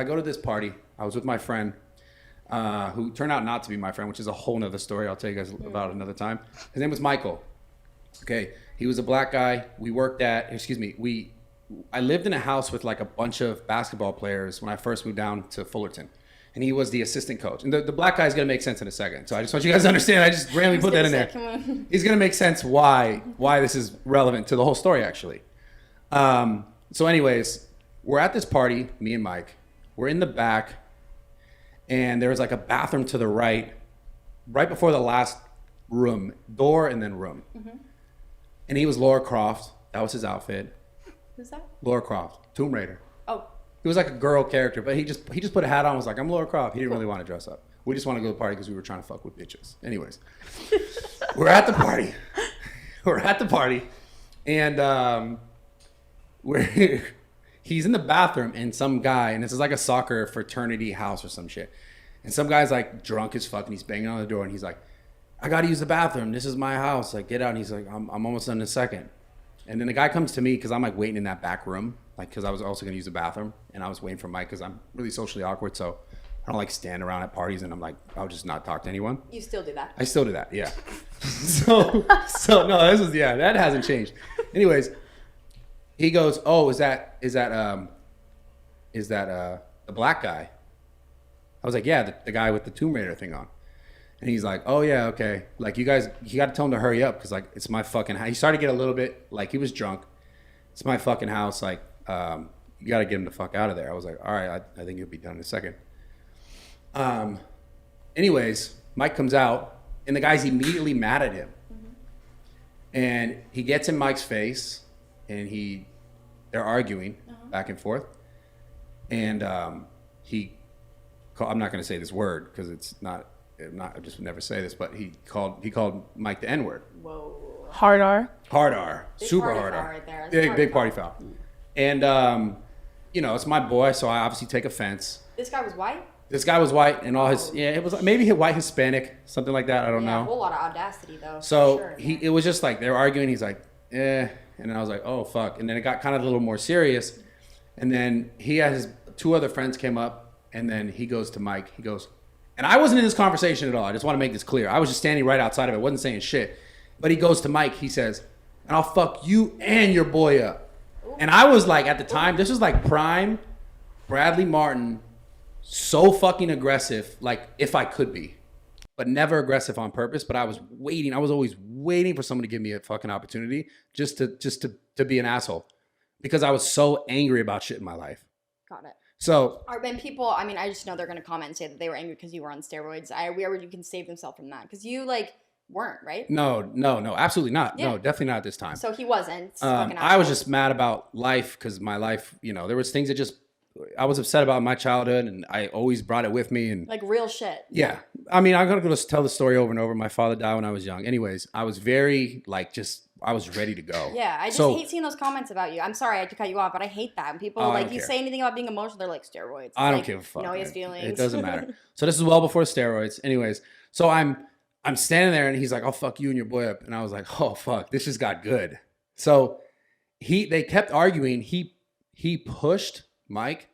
I go to this party. I was with my friend, who turned out not to be my friend, which is a whole nother story. I'll tell you guys about another time. His name was Michael. Okay, he was a black guy. I lived in a house with like a bunch of basketball players when I first moved down to Fullerton. And he was the assistant coach. And the black guy is going to make sense in a second. So I just want you guys to understand. I just randomly put that in there. He's going to make sense why this is relevant to the whole story, actually. So anyways, we're at this party, me and Mike. We're in the back. And there was like a bathroom to the right before the last room. Door and then room. Mm-hmm. And he was Laura Croft. That was his outfit. Who's that? Laura Croft, Tomb Raider. Oh. He was like a girl character, but he just put a hat on and was like, I'm Laura Croft. He didn't really want to dress up. We just want to go to the party because we were trying to fuck with bitches. Anyways, we're at the party. And he's in the bathroom and some guy, and this is like a soccer fraternity house or some shit. And some guy's like drunk as fuck and he's banging on the door and he's like, I got to use the bathroom. This is my house. Like, get out. And he's like, I'm almost done in a second. And then the guy comes to me because I'm like waiting in that back room, like because I was also going to use the bathroom. And I was waiting for Mike because I'm really socially awkward. So I don't like stand around at parties and I'm like, I'll just not talk to anyone. You still do that? I still do that, yeah. so no, that hasn't changed. Anyways, he goes, oh, is that the black guy? I was like, yeah, the guy with the Tomb Raider thing on. And he's like, oh, yeah, okay. Like, you got to tell him to hurry up because, like, it's my fucking house. He started to get a little bit, like, he was drunk. It's my fucking house. Like, you got to get him the fuck out of there. I was like, all right, I think he'll be done in a second. Anyways, Mike comes out, and the guy's immediately mad at him. Mm-hmm. And he gets in Mike's face, and they're arguing back and forth. And I'm not going to say this word because I just would never say this, but he called Mike the N-word. Whoa. Hard R. Hard R. Super hard R. Right there. Big party foul. And, it's my boy, so I obviously take offense. This guy was white? This guy was white and it was maybe white Hispanic, something like that. I don't know. A whole lot of audacity though. So it was just like, they were arguing. He's like, eh. And then I was like, oh, fuck. And then it got kind of a little more serious. And then he had his two other friends came up and then he goes to Mike. He goes, and I wasn't in this conversation at all. I just want to make this clear. I was just standing right outside of it. Wasn't saying shit. But he goes to Mike. He says, and I'll fuck you and your boy up. Ooh. And I was like, at the time, this was like prime Bradley Martyn, so fucking aggressive, like if I could be, but never aggressive on purpose. But I was waiting. I was always waiting for someone to give me a fucking opportunity just to be an asshole because I was so angry about shit in my life. Got it. So, when people, I mean, I just know they're going to comment and say that they were angry because you were on steroids. You can save themselves from that because you weren't, right? No, absolutely not. Yeah. No, definitely not at this time. So he wasn't. I was just mad about life because my life, there was things that I was upset about my childhood and I always brought it with me. And like real shit. Yeah. I mean, I'm going to go tell the story over and over. My father died when I was young. Anyways, I was very I was ready to go. Yeah, I just hate seeing those comments about you. I'm sorry I had to cut you off, but I hate that. When people you say anything about being emotional, they're like steroids. I don't give a fuck. He has feelings. It doesn't matter. So this is well before steroids. Anyways, so I'm standing there and he's like, "I'll fuck you and your boy up," and I was like, "Oh fuck, this just got good." So they kept arguing. He pushed Mike,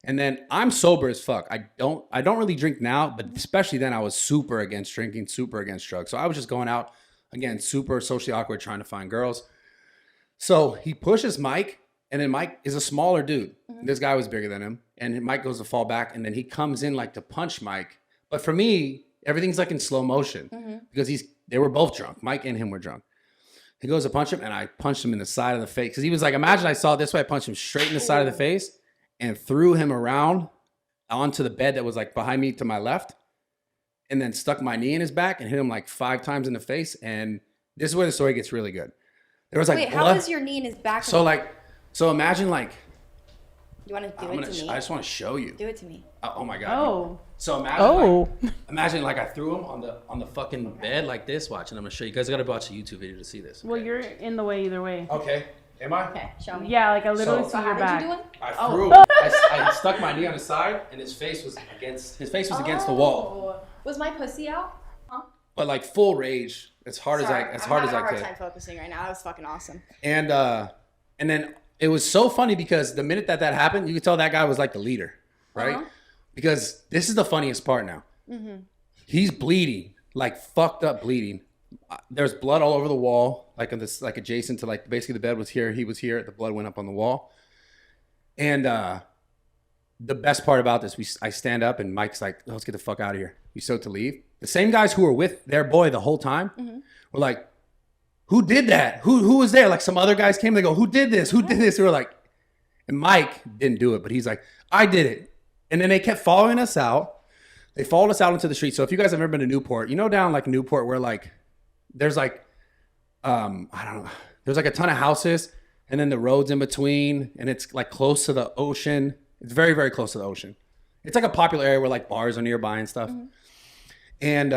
and then I'm sober as fuck. I don't really drink now, but especially then I was super against drinking, super against drugs. So I was just going out. Again, super socially awkward, trying to find girls. So he pushes Mike, and then Mike is a smaller dude. Mm-hmm. This guy was bigger than him, and Mike goes to fall back, and then he comes in to punch Mike. But for me, everything's in slow motion because they were both drunk. Mike and him were drunk. He goes to punch him, and I punched him in the side of the face because he was like, imagine I saw it this way. I punched him straight in the side of the face and threw him around onto the bed that was behind me to my left. And then stuck my knee in his back and hit him 5 times in the face. And this is where the story gets really good. There was wait, how is your knee in his back? So imagine you want to do it to me? I just want to show you. Do it to me. Oh my God. Oh. So imagine I threw him on the fucking bed like this. Watch, and I'm gonna show you. You guys gotta watch a YouTube video to see this. Okay? Well, you're in the way either way. Okay. Am I? Okay, show me. Yeah, I literally see your back. I threw him. I stuck my knee on his side, and his face was against the wall. Was my pussy out? Huh? But full rage, as hard as I could. I'm having a hard time focusing right now. That was fucking awesome. And then it was so funny because the minute that happened, you could tell that guy was the leader. right? Because this is the funniest part now. He's bleeding, like fucked up bleeding. There's blood all over the wall, like on this, like adjacent to like basically the bed was here. He was here. The blood went up on the wall. And the best part about this, I stand up and Mike's like, let's get the fuck out of here. We stoked to leave. The same guys who were with their boy the whole time were like, who did that? Who was there? Like some other guys came. They go, who did this? Who did this? We were like, and Mike didn't do it, but he's like, I did it. And then they kept following us out. They followed us out into the street. So if you guys have ever been to Newport, you know down like Newport where like there's like I don't know, there's like a ton of houses and then the roads in between and it's like close to the ocean. It's very, very close to the ocean. It's like a popular area where like bars are nearby and stuff. And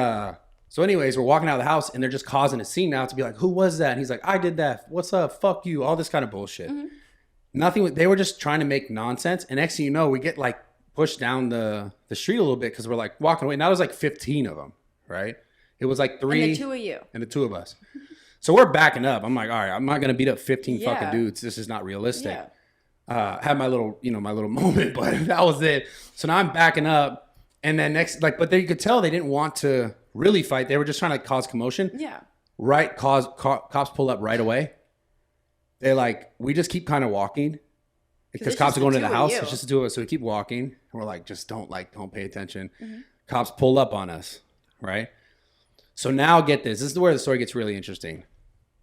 so anyways, we're walking out of the house and they're just causing a scene now to be like, who was that? And he's like, I did that. What's up? Fuck you. All this kind of bullshit. Nothing. They were just trying to make nonsense. And next thing you know, we get like pushed down the street a little bit because we're like walking away. Now there's like 15 of them, right? It was like 3. And the 2 of you. And the 2 of us. So we're backing up. I'm like, all right, I'm not going to beat up 15 fucking dudes. This is not realistic. Had my little, my little moment, but that was it. So now I'm backing up. And then but you could tell they didn't want to really fight. They were just trying to cause commotion. Yeah. Right. Cops pull up right away. They're like, we just keep kind of walking because cops are going to the house. It's just the 2 of us. So we keep walking and we're like, just don't pay attention. Cops pull up on us. Right. So now get this. This is where the story gets really interesting.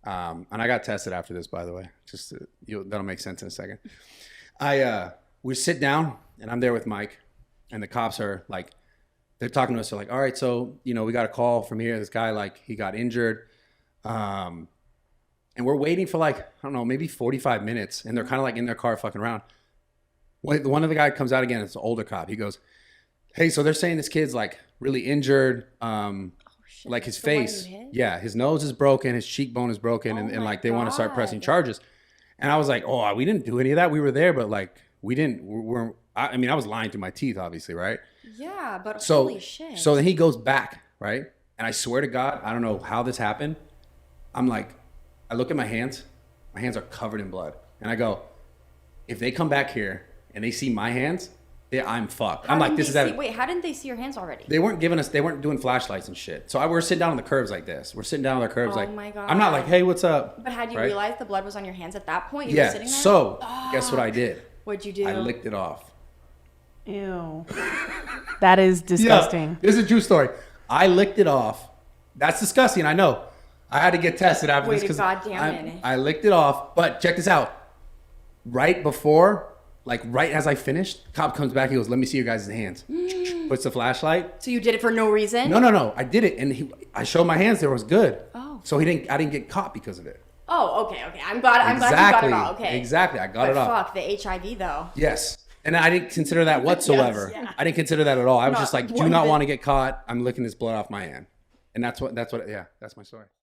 And I got tested after this, by the way. Just that'll make sense in a second. We sit down and I'm there with Mike and the cops are like, they're talking to us. They're like, all right, so, we got a call from here. This guy, like, he got injured. And we're waiting for like, I don't know, maybe 45 minutes. And they're kind of like in their car fucking around. One of the guy comes out again. It's an older cop. He goes, hey, so they're saying this kid's like really injured. Like his face. Yeah. His nose is broken. His cheekbone is broken. And like, they want to start pressing charges. And I was like, oh, we didn't do any of that. We were there, but like, I was lying through my teeth, obviously. Right. Yeah. But holy shit. So then he goes back. Right. And I swear to God, I don't know how this happened. I'm like, I look at my hands. My hands are covered in blood. And I go, if they come back here and they see my hands, I'm fucked. I'm like, this is that. Wait, how didn't they see your hands already? They weren't doing flashlights and shit. So we're sitting down on the curbs like this. We're sitting down on the curbs like, oh my God. I'm not like, hey, what's up? But had you realized the blood was on your hands at that point? You were sitting there? So guess what I did? What'd you do? I licked it off. Ew. That is disgusting. This is a true story. I licked it off. That's disgusting. I know. I had to get tested after this because I licked it off. But check this out. Right before, like right as I finished, cop comes back. He goes, "Let me see your guys' hands." Puts the flashlight. So you did it for no reason? No. I did it, and I showed my hands. There was good. Oh. So I didn't get caught because of it. Oh, okay. I'm glad you got it all. Okay. Exactly. I got it off. Fuck the HIV though. Yes. And I didn't consider that whatsoever. Yes, yeah. I didn't consider that at all. I was just like, do not want to get caught. I'm licking this blood off my hand. And that's my story.